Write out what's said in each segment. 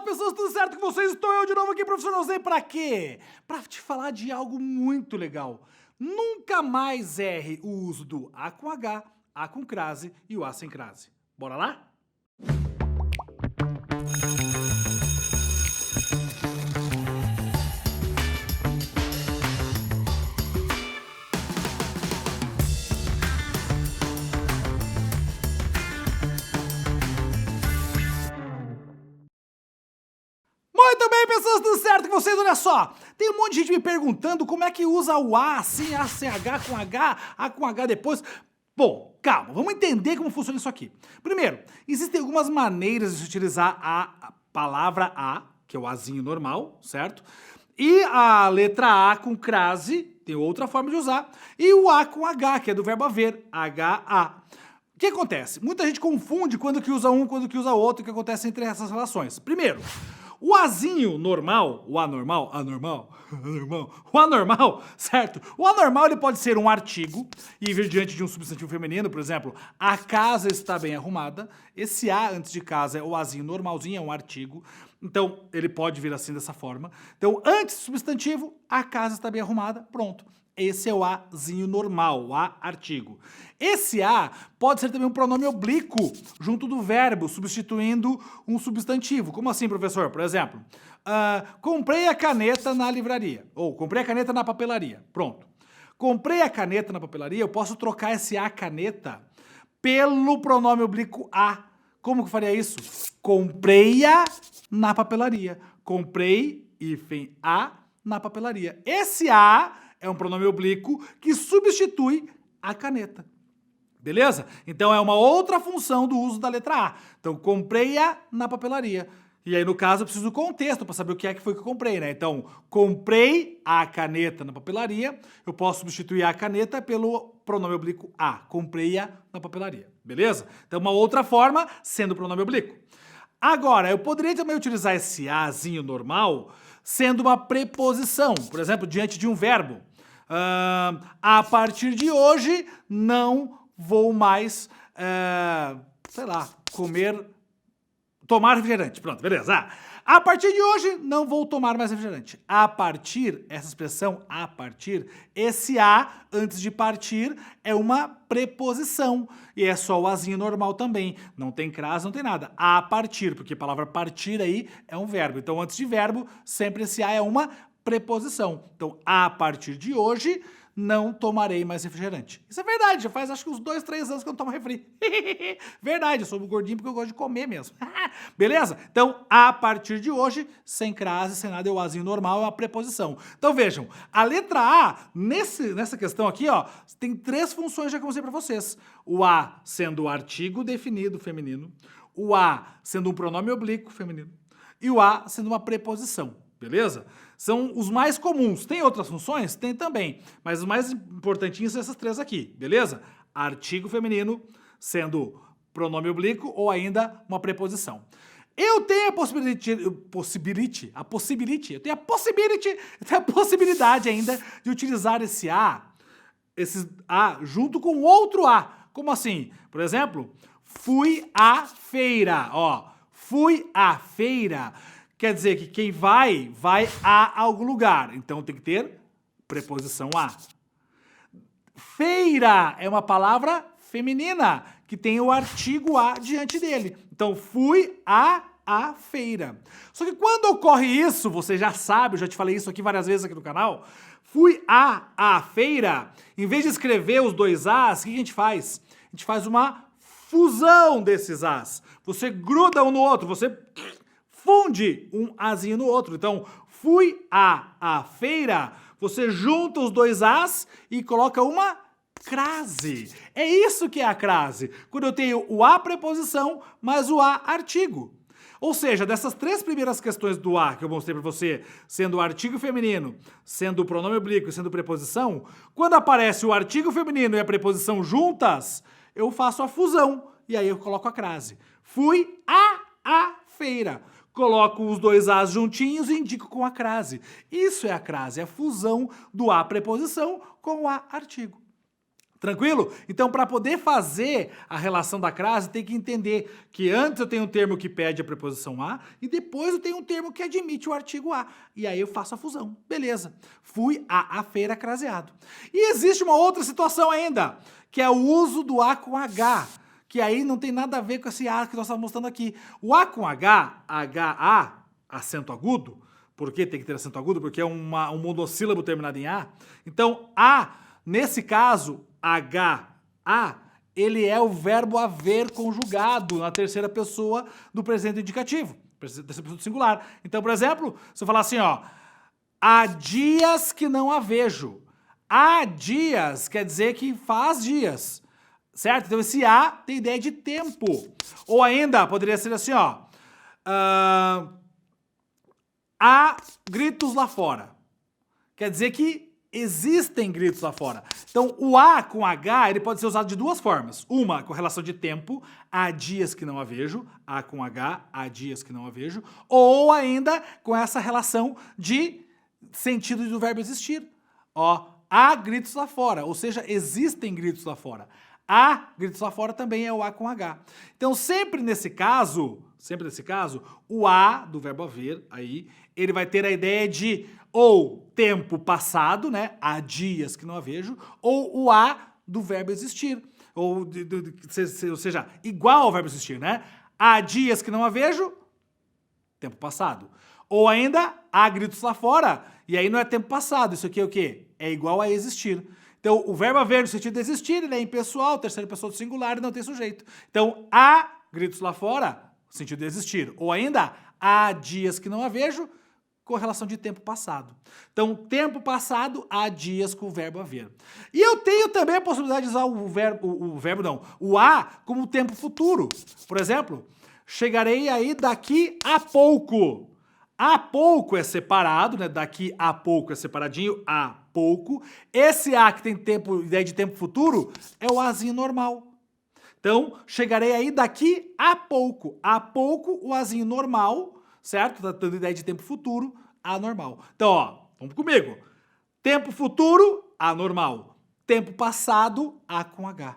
pessoas, tudo certo com vocês? Estou eu de novo aqui, professor Nozem, pra quê? Pra te falar de algo muito legal. Nunca mais erre o uso do A com H, A com crase e o A sem crase. Bora lá? Muito bem, pessoas, tudo certo com vocês? Olha só, tem um monte de gente me perguntando como é que usa o A assim, A sem H com H, A com H depois. Bom, calma, vamos entender como funciona isso aqui. Primeiro, existem algumas maneiras de se utilizar a palavra A, que é o Azinho normal, certo? E a letra A com crase, tem outra forma de usar, e o A com H, que é do verbo haver, H-A. O que acontece? Muita gente confunde quando que usa um, quando que usa outro, o que acontece entre essas relações. Primeiro, o Azinho normal, o anormal, o anormal, certo? O anormal ele pode ser um artigo e vir diante de um substantivo feminino, por exemplo, a casa está bem arrumada. Esse A antes de casa é o Azinho normalzinho, é um artigo. Então, ele pode vir assim dessa forma. Então, antes do substantivo, a casa está bem arrumada, pronto. Esse é o Azinho normal, o A artigo. Esse A pode ser também um pronome oblíquo junto do verbo, substituindo um substantivo. Como assim, professor? Por exemplo, comprei a caneta na livraria. Ou comprei a caneta na papelaria. Pronto. Comprei a caneta na papelaria, eu posso trocar esse A caneta pelo pronome oblíquo a. Como que eu faria isso? Comprei-a na papelaria. Comprei, hífen, a na papelaria. Esse A é um pronome oblíquo que substitui a caneta. Beleza? Então é uma outra função do uso da letra A. Então, comprei-a na papelaria. E aí, no caso, eu preciso do contexto para saber o que é que foi que eu comprei, né? Então, comprei a caneta na papelaria, eu posso substituir a caneta pelo pronome oblíquo a. Comprei-a na papelaria. Beleza? Então, uma outra forma, sendo o pronome oblíquo. Agora, eu poderia também utilizar esse Azinho normal sendo uma preposição, por exemplo, diante de um verbo. A partir de hoje, não vou mais, sei lá, tomar refrigerante. Pronto, beleza. A partir de hoje, não vou tomar mais refrigerante. A partir, essa expressão a partir, esse A antes de partir é uma preposição. E é só o Azinho normal também. Não tem crase, não tem nada. A partir, porque a palavra partir aí é um verbo. Então, antes de verbo, sempre esse A é uma preposição. Então, a partir de hoje, não tomarei mais refrigerante. Isso é verdade, já faz acho que uns 2, 3 anos que eu não tomo refri. Verdade, eu sou gordinho porque eu gosto de comer mesmo. Beleza? Então, a partir de hoje, sem crase, sem nada, é o Azinho normal, é uma preposição. Então vejam, a letra A, nessa questão aqui, ó, tem 3 funções já que eu mostrei pra vocês. O A sendo o artigo definido feminino, o A sendo um pronome oblíquo feminino e o A sendo uma preposição. Beleza? São os mais comuns. Tem outras funções? Tem também. Mas os mais importantinhos são essas 3 aqui. Beleza? Artigo feminino, sendo pronome oblíquo ou ainda uma preposição. Eu tenho a possibilidade ainda de utilizar esse A junto com outro A. Como assim? Por exemplo, fui à feira. Ó, fui à feira. Quer dizer que quem vai a algum lugar. Então tem que ter preposição a. Feira é uma palavra feminina que tem o artigo a diante dele. Então fui a feira. Só que quando ocorre isso, você já sabe, eu já te falei isso aqui várias vezes aqui no canal. Fui a feira. Em vez de escrever os 2 As, o que a gente faz? A gente faz uma fusão desses As. Você gruda um no outro, você funde um Azinho no outro. Então, fui à feira, você junta os 2 As e coloca uma crase. É isso que é a crase. Quando eu tenho o A preposição, mais o A artigo. Ou seja, dessas 3 primeiras questões do A que eu mostrei para você, sendo o artigo feminino, sendo o pronome oblíquo e sendo preposição, quando aparece o artigo feminino e a preposição juntas, eu faço a fusão e aí eu coloco a crase. Fui à feira. Coloco os 2 As juntinhos e indico com a crase. Isso é a crase, é a fusão do A preposição com o A artigo. Tranquilo? Então, para poder fazer a relação da crase, tem que entender que antes eu tenho um termo que pede a preposição a e depois eu tenho um termo que admite o artigo a. E aí eu faço a fusão. Beleza. Fui a feira craseado. E existe uma outra situação ainda, que é o uso do a com h, que aí não tem nada a ver com esse a que nós estamos mostrando aqui. O a com h, h-a, acento agudo, por que tem que ter acento agudo? Porque é um monossílabo terminado em a. Então, a, nesse caso, H-A, ele é o verbo haver conjugado na terceira pessoa do presente indicativo, terceira pessoa do singular. Então, por exemplo, se eu falar assim, ó, há dias que não a vejo. Há dias quer dizer que faz dias, certo? Então, esse há tem ideia de tempo. Ou ainda, poderia ser assim, ó, há gritos lá fora. Quer dizer que existem gritos lá fora. Então, o a com h, ele pode ser usado de duas formas. Uma, com relação de tempo, há dias que não a vejo, a com h, há dias que não a vejo, ou ainda com essa relação de sentido do verbo existir. Ó, há gritos lá fora, ou seja, existem gritos lá fora. Há gritos lá fora também é o a com h. Então, sempre nesse caso, o a do verbo haver, aí, ele vai ter a ideia de ou tempo passado, né? Há dias que não a vejo, ou o a do verbo existir. Ou seja, igual ao verbo existir, né? Há dias que não a vejo, tempo passado. Ou ainda, há gritos lá fora, e aí não é tempo passado. Isso aqui é o quê? É igual a existir. Então, o verbo haver no sentido de existir, ele é impessoal, terceira pessoa do singular e não tem sujeito. Então, há gritos lá fora, sentido de existir. Ou ainda, há dias que não a vejo, com relação de tempo passado. Então, tempo passado, há dias com o verbo haver. E eu tenho também a possibilidade de usar o a como tempo futuro. Por exemplo, chegarei aí daqui a pouco. A pouco é separado, né? Daqui a pouco é separadinho, a pouco. Esse a que tem ideia de tempo futuro é o azinho normal. Então, chegarei aí daqui a pouco. A pouco, o azinho normal, certo? Tá dando ideia de tempo futuro, anormal. Então, ó, vamos comigo. Tempo futuro, anormal. Tempo passado, a com h.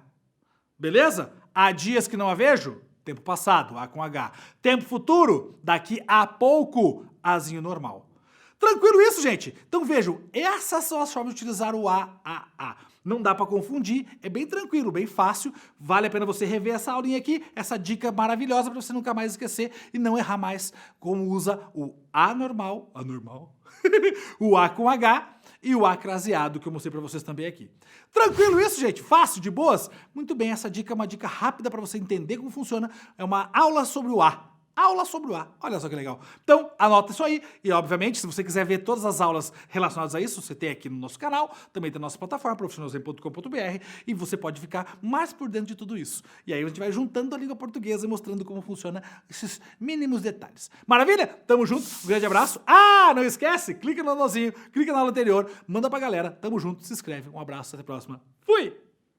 Beleza? Há dias que não a vejo, tempo passado, a com h. Tempo futuro, daqui a pouco, azinho normal. Tranquilo isso, gente? Então vejam, essas são as formas de utilizar o a. Não dá para confundir, é bem tranquilo, bem fácil. Vale a pena você rever essa aulinha aqui, essa dica maravilhosa para você nunca mais esquecer e não errar mais como usa o anormal, o a com h e o a craseado que eu mostrei para vocês também aqui. Tranquilo isso, gente? Fácil, de boas? Muito bem, essa dica é uma dica rápida para você entender como funciona. É uma aula sobre o a. Aula sobre o a. Olha só que legal. Então, anota isso aí. E, obviamente, se você quiser ver todas as aulas relacionadas a isso, você tem aqui no nosso canal, também tem na nossa plataforma, profissionalzem.com.br, e você pode ficar mais por dentro de tudo isso. E aí a gente vai juntando a língua portuguesa e mostrando como funciona esses mínimos detalhes. Maravilha? Tamo junto. Um grande abraço. Ah, não esquece, clica no nozinho, clica na aula anterior, manda pra galera. Tamo junto, se inscreve. Um abraço, até a próxima. Fui!